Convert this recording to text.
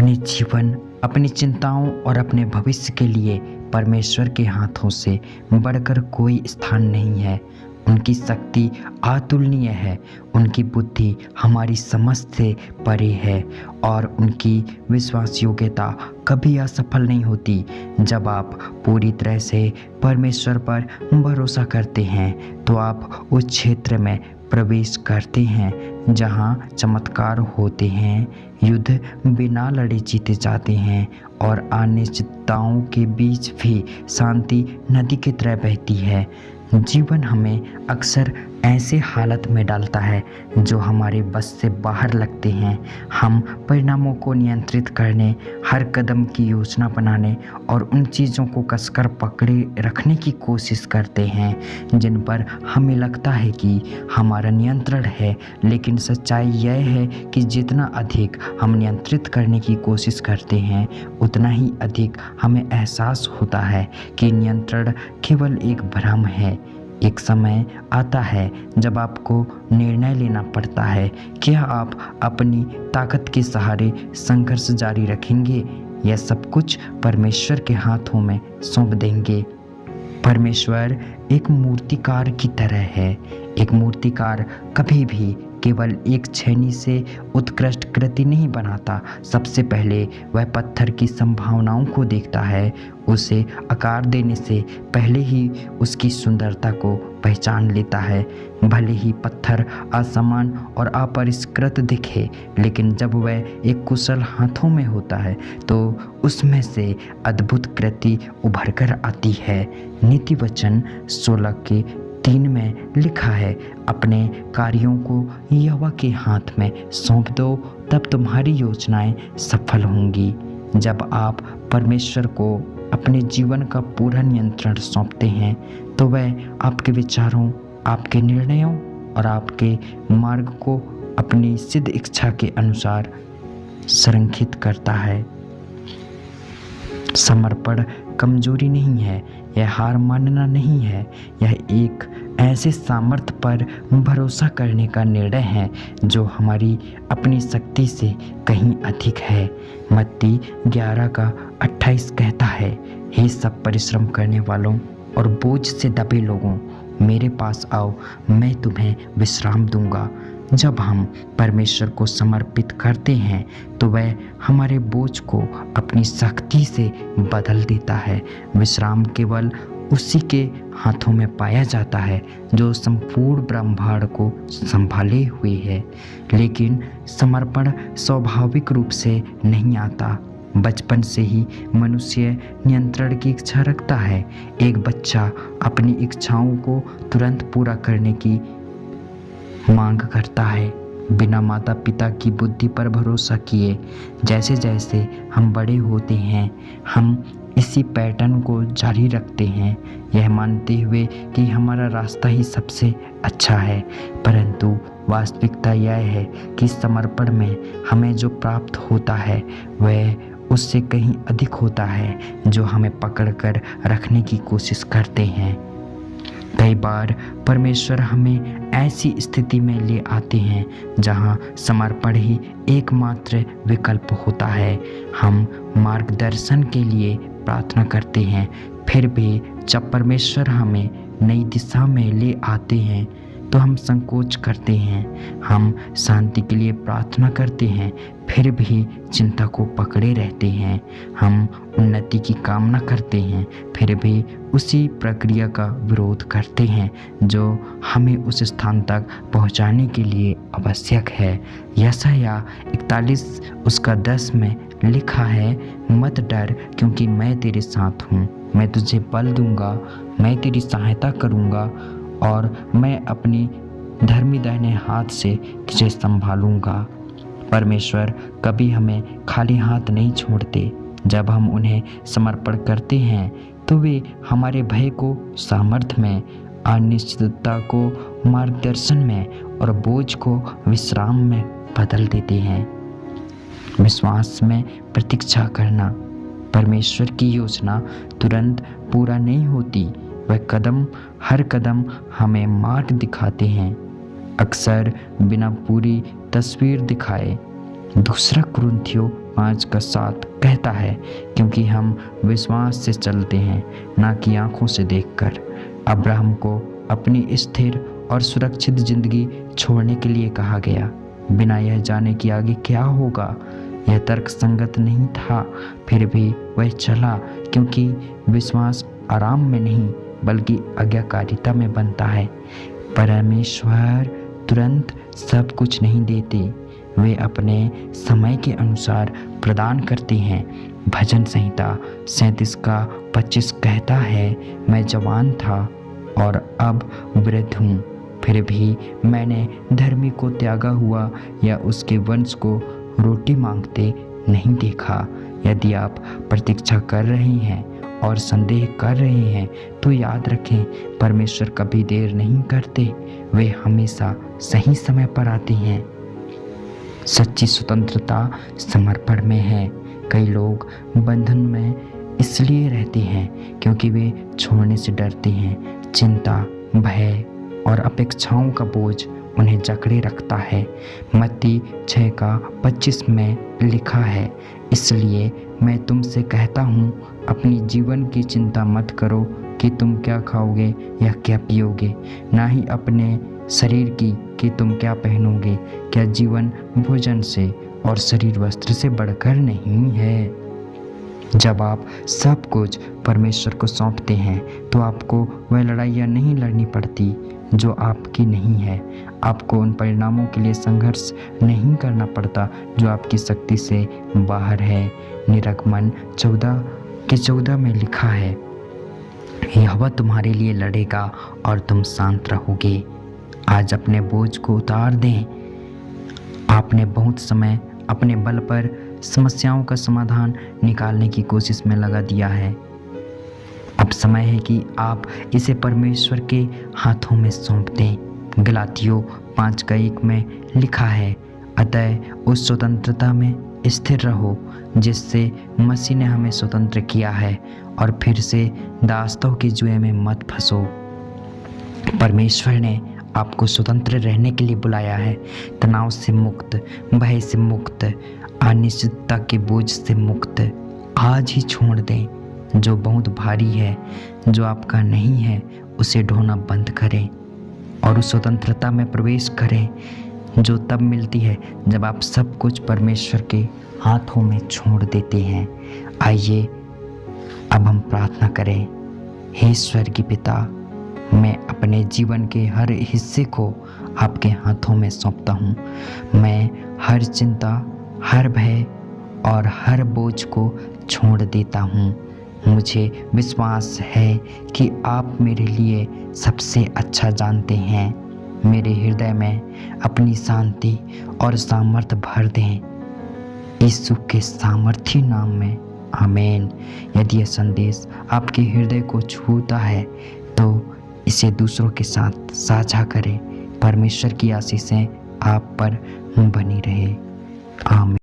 अपने जीवन, अपनी चिंताओं और अपने भविष्य के लिए परमेश्वर के हाथों से बढ़कर कोई स्थान नहीं है। उनकी शक्ति अतुलनीय है, उनकी बुद्धि हमारी समझ से परे है और उनकी विश्वास योग्यता कभी असफल नहीं होती। जब आप पूरी तरह से परमेश्वर पर भरोसा करते हैं तो आप उस क्षेत्र में प्रवेश करते हैं जहाँ चमत्कार होते हैं, युद्ध बिना लड़े जीते जाते हैं और अनिश्चितताओं के बीच भी शांति नदी की तरह बहती है। जीवन हमें अक्सर ऐसे हालत में डालता है जो हमारे बस से बाहर लगते हैं। हम परिणामों को नियंत्रित करने, हर कदम की योजना बनाने और उन चीज़ों को कसकर पकड़े रखने की कोशिश करते हैं जिन पर हमें लगता है कि हमारा नियंत्रण है। लेकिन सच्चाई यह है कि जितना अधिक हम नियंत्रित करने की कोशिश करते हैं उतना ही अधिक हमें एहसास होता है कि नियंत्रण केवल एक भ्रम है। एक समय आता है जब आपको निर्णय लेना पड़ता है, क्या आप अपनी ताकत के सहारे संघर्ष जारी रखेंगे या सब कुछ परमेश्वर के हाथों में सौंप देंगे। परमेश्वर एक मूर्तिकार की तरह है। एक मूर्तिकार कभी भी केवल एक छेनी से उत्कृष्ट कृति नहीं बनाता। सबसे पहले वह पत्थर की संभावनाओं को देखता है, उसे आकार देने से पहले ही उसकी सुंदरता को पहचान लेता है। भले ही पत्थर असमान और अपरिष्कृत दिखे, लेकिन जब वह एक कुशल हाथों में होता है तो उसमें से अद्भुत कृति उभर कर आती है। नीति वचन 16:3 में लिखा है, अपने कार्यों को यहोवा के हाथ में सौंप दो, तब तुम्हारी योजनाएं सफल होंगी। जब आप परमेश्वर को अपने जीवन का पूरा नियंत्रण सौंपते हैं तो वह आपके विचारों, आपके निर्णयों और आपके मार्ग को अपनी सिद्ध इच्छा के अनुसार संरेखित करता है। समर्पण कमजोरी नहीं है, यह हार मानना नहीं है, यह एक ऐसे सामर्थ्य पर भरोसा करने का निर्णय है जो हमारी अपनी शक्ति से कहीं अधिक है। मत्ती 11:28 कहता है, हे सब परिश्रम करने वालों और बोझ से दबे लोगों, मेरे पास आओ, मैं तुम्हें विश्राम दूंगा। जब हम परमेश्वर को समर्पित करते हैं तो वह हमारे बोझ को अपनी शक्ति से बदल देता है। विश्राम केवल उसी के हाथों में पाया जाता है जो संपूर्ण ब्रह्मांड को संभाले हुए है। लेकिन समर्पण स्वाभाविक रूप से नहीं आता। बचपन से ही मनुष्य नियंत्रण की इच्छा रखता है। एक बच्चा अपनी इच्छाओं को तुरंत पूरा करने की मांग करता है, बिना माता पिता की बुद्धि पर भरोसा किए। जैसे जैसे हम बड़े होते हैं हम इसी पैटर्न को जारी रखते हैं, यह मानते हुए कि हमारा रास्ता ही सबसे अच्छा है। परंतु वास्तविकता यह है कि समर्पण में हमें जो प्राप्त होता है वह उससे कहीं अधिक होता है जो हमें पकड़कर रखने की कोशिश करते हैं। कई बार परमेश्वर हमें ऐसी स्थिति में ले आते हैं जहां समर्पण ही एकमात्र विकल्प होता है। हम मार्गदर्शन के लिए प्रार्थना करते हैं, फिर भी जब परमेश्वर हमें नई दिशा में ले आते हैं तो हम संकोच करते हैं। हम शांति के लिए प्रार्थना करते हैं, फिर भी चिंता को पकड़े रहते हैं। हम उन्नति की कामना करते हैं, फिर भी उसी प्रक्रिया का विरोध करते हैं जो हमें उस स्थान तक पहुंचाने के लिए आवश्यक है। यशायाह 41:10 में लिखा है, मत डर क्योंकि मैं तेरे साथ हूँ, मैं तुझे बल दूंगा, मैं तेरी सहायता करूँगा और मैं अपनी धर्मी दाहिने हाथ से तुझे संभालूंगा। परमेश्वर कभी हमें खाली हाथ नहीं छोड़ते। जब हम उन्हें समर्पण करते हैं तो वे हमारे भय को सामर्थ्य में, अनिश्चितता को मार्गदर्शन में और बोझ को विश्राम में बदल देते हैं। विश्वास में प्रतीक्षा करना। परमेश्वर की योजना तुरंत पूरा नहीं होती, वह हर कदम हमें मार्ग दिखाते हैं, अक्सर बिना पूरी तस्वीर दिखाए। दूसरा कुरिन्थियों 5:7 कहता है, क्योंकि हम विश्वास से चलते हैं, ना कि आँखों से देखकर। अब्राहम को अपनी स्थिर और सुरक्षित जिंदगी छोड़ने के लिए कहा गया, बिना यह जाने कि आगे क्या होगा। यह तर्क संगत नहीं था, फिर भी वह चला, क्योंकि विश्वास आराम में नहीं बल्कि आज्ञाकारिता में बनता है। परमेश्वर तुरंत सब कुछ नहीं देते, वे अपने समय के अनुसार प्रदान करते हैं। भजन संहिता 37:25 कहता है, मैं जवान था और अब वृद्ध हूँ, फिर भी मैंने धर्मी को त्यागा हुआ या उसके वंश को रोटी मांगते नहीं देखा। यदि आप प्रतीक्षा कर रहे हैं और संदेह कर रहे हैं तो याद रखें, परमेश्वर कभी देर नहीं करते, वे हमेशा सही समय पर आते हैं। सच्ची स्वतंत्रता समर्पण में है। कई लोग बंधन में इसलिए रहते हैं क्योंकि वे छोड़ने से डरते हैं। चिंता, भय और अपेक्षाओं का बोझ उन्हें जकड़े रखता है। मत्ती 6:25 में लिखा है, इसलिए मैं तुमसे कहता हूँ, अपनी जीवन की चिंता मत करो कि तुम क्या खाओगे या क्या पियोगे, ना ही अपने शरीर की कि तुम क्या पहनोगे। क्या जीवन भोजन से और शरीर वस्त्र से बढ़कर नहीं है। जब आप सब कुछ परमेश्वर को सौंपते हैं तो आपको वह लड़ाइयाँ नहीं लड़नी पड़ती जो आपकी नहीं है। आपको उन परिणामों के लिए संघर्ष नहीं करना पड़ता जो आपकी शक्ति से बाहर है। निर्गमन 14:14 में लिखा है, यहोवा तुम्हारे लिए लड़ेगा और तुम शांत रहोगे। आज अपने बोझ को उतार दें। आपने बहुत समय अपने बल पर समस्याओं का समाधान निकालने की कोशिश में लगा दिया है। अब समय है कि आप इसे परमेश्वर के हाथों में सौंप दें। गलातियों 5:1 में लिखा है, अतः उस स्वतंत्रता में स्थिर रहो जिससे मसीह ने हमें स्वतंत्र किया है, और फिर से दासों के जुए में मत फंसो। परमेश्वर ने आपको स्वतंत्र रहने के लिए बुलाया है। तनाव से मुक्त, भय से मुक्त, अनिश्चितता के बोझ से मुक्त। आज ही छोड़ दें जो बहुत भारी है, जो आपका नहीं है उसे ढोना बंद करें और उस स्वतंत्रता में प्रवेश करें जो तब मिलती है जब आप सब कुछ परमेश्वर के हाथों में छोड़ देते हैं। आइए अब हम प्रार्थना करें। हे स्वर्गीय पिता, मैं अपने जीवन के हर हिस्से को आपके हाथों में सौंपता हूँ। मैं हर चिंता, हर भय और हर बोझ को छोड़ देता हूँ। मुझे विश्वास है कि आप मेरे लिए सबसे अच्छा जानते हैं। मेरे हृदय में अपनी शांति और सामर्थ्य भर दें, यीशु के सामर्थी नाम में, आमीन। यदि यह संदेश आपके हृदय को छूता है तो इसे दूसरों के साथ साझा करें। परमेश्वर की आशीषें आप पर बनी रहे, आमीन।